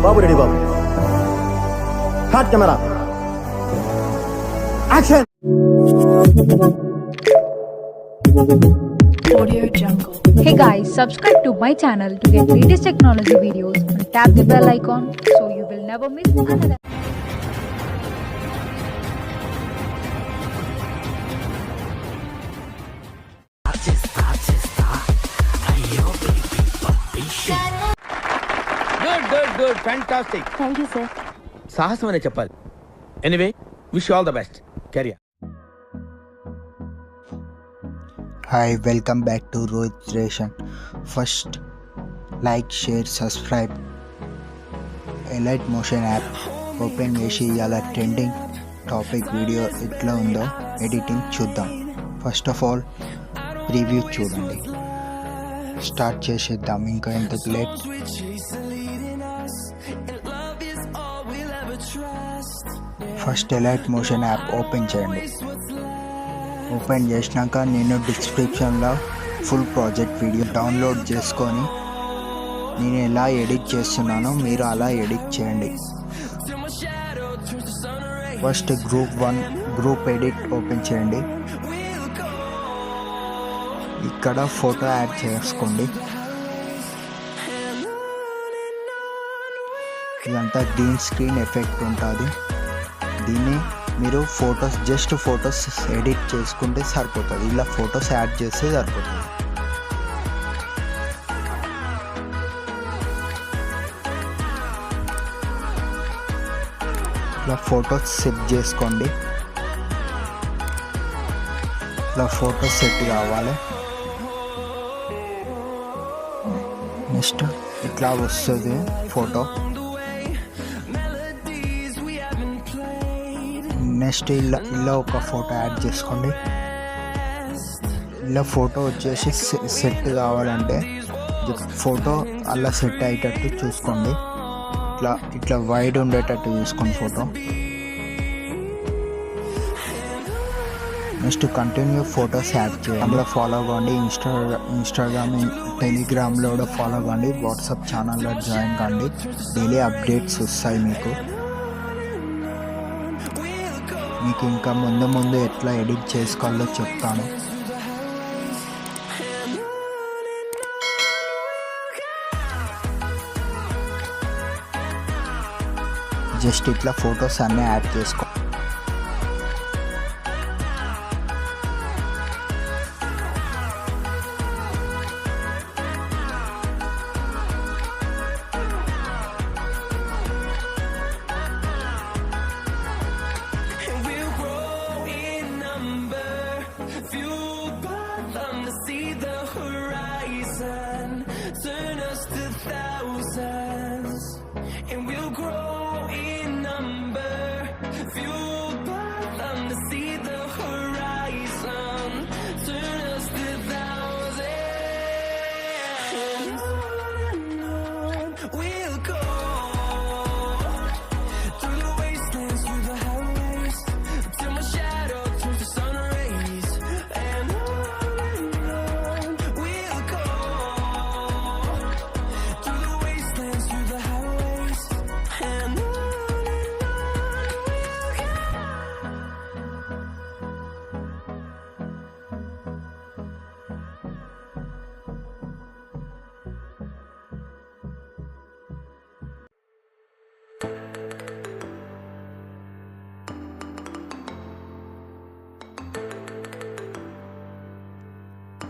Babu ready Babu. Hot camera action. Audio Jungle. Hey guys, subscribe to my channel to get latest technology videos and tap the bell icon so you will never miss another. Good fantastic. Thank you sir. సాహసం అనే చెప్పాలి. Anyway wish all the best. Career. Hi, welcome back to Rohit Ration. First, like, share, subscribe. Elite Motion app open చేసి ఇవాళ trending topic video ఎట్లా ఉందో editing చూద్దాం. First of all preview చూడండి. Start చేసేద్దాం, ఇంకా ఎందుకు late. First elite motion app open చేయండి. ఓపెన్ చేసినాక నేను డిస్క్రిప్షన్లో ఫుల్ ప్రాజెక్ట్ వీడియో డౌన్లోడ్ చేసుకొని నేను ఎలా ఎడిట్ చేస్తున్నానో మీరు అలా ఎడిట్ చేయండి. ఫస్ట్ గ్రూప్ ఎడిట్ ఓపెన్ చేయండి. ఇక్కడ ఫోటో యాడ్ చేసుకోండి. ఇదంతా గ్రీన్ స్క్రీన్ ఎఫెక్ట్ ఉంటుంది. దీన్ని మీరు జస్ట్ ఫొటోస్ ఎడిట్ చేసుకుంటే సరిపోతుంది. ఇలా ఫొటోస్ యాడ్ చేస్తే సరిపోతుంది. ఇలా ఫొటోస్ సెట్ చేసుకోండి. ఇలా ఫొటోస్ సెట్ కావాలి. నెక్స్ట్ ఇట్లా వస్తుంది ఫోటో. నెక్స్ట్ ఇలా ఒక ఫోటో యాడ్ చేసుకోండి. ఇలా ఫోటో వచ్చేసి సెట్ కావాలంటే ఫోటో అలా సెట్ అయ్యేటట్టు చూసుకోండి. ఇట్లా వైడ్ ఉండేటట్టు చూసుకోండి photo. Next continue photos add చేయండి. అందులో ఫాలో అవ్వండి. ఇన్స్టాగ్రామ్ టెలిగ్రామ్లో కూడా ఫాలో అవ్వండి. వాట్సాప్ ఛానల్లో జాయిన్ కండి. డైలీ అప్డేట్స్ వస్తాయి మీకు. ఇంకా ముందు ఎట్లా ఎడిట్ చేసుకోవాలో చెప్తాను. జస్ట్ ఇట్లా ఫొటోస్ అన్నీ యాడ్ చేసుకో.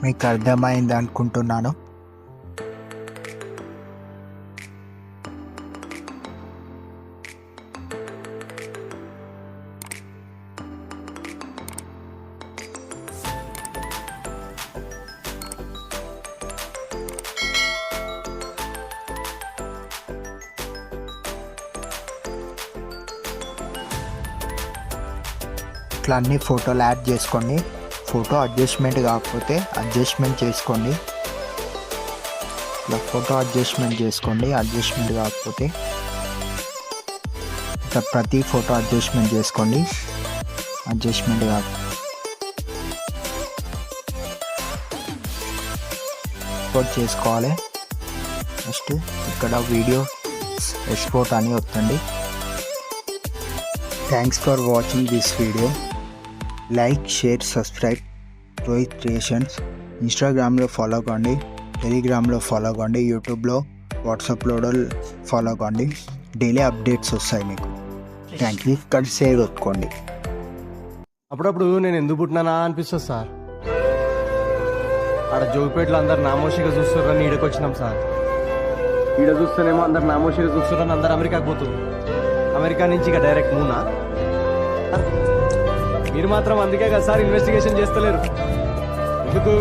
మీకు అర్థమైంది అనుకుంటున్నాను. ఇట్లా అన్ని ఫోటోలు యాడ్ చేసుకోండి. ఫోటో అడ్జస్ట్మెంట్ కాకపోతే అడ్జస్ట్మెంట్ చేసుకోండి. ఇలా ఫోటో అడ్జస్ట్మెంట్ చేసుకోండి. అడ్జస్ట్మెంట్ కాకపోతే ఇట్లా ప్రతి ఫోటో అడ్జస్ట్మెంట్ చేసుకోండి. అడ్జస్ట్మెంట్ కాకపోతే చేసుకోవాలి. నెక్స్ట్ ఇక్కడ వీడియో రోహిత్ ఎక్స్పోర్ట్ అని వస్తుంది. Thanks for watching this video. Like, share, subscribe Rohit creations. ఇన్స్టాగ్రామ్లో ఫాలో అవ్వండి, టెలిగ్రామ్లో ఫాలో అవ్వండి, యూట్యూబ్లో, వాట్సాప్లో ఫాలో అవ్వండి. డైలీ అప్డేట్స్ వస్తాయి మీకు. Thank you. ఇక్కడ షేర్ కొట్టుకోండి. అప్పుడప్పుడు నేను ఎందుకు పుట్టినానా అనిపిస్తుంది సార్. ఆడ జోగిపేటలో అందరు నామోషిగా చూస్తున్నారని ఈడకి వచ్చినాం సార్. ఈడ చూస్తేనేమో అందరు నామోషిగా చూస్తున్నారని అందరు అమెరికాకి పోతున్నారు. అమెరికా నుంచి ఇక డైరెక్ట్ మూనా. మీరు మాత్రం అందుకే కదా సార్ ఇన్వెస్టిగేషన్ చేస్తలేరు. ఎందుకు?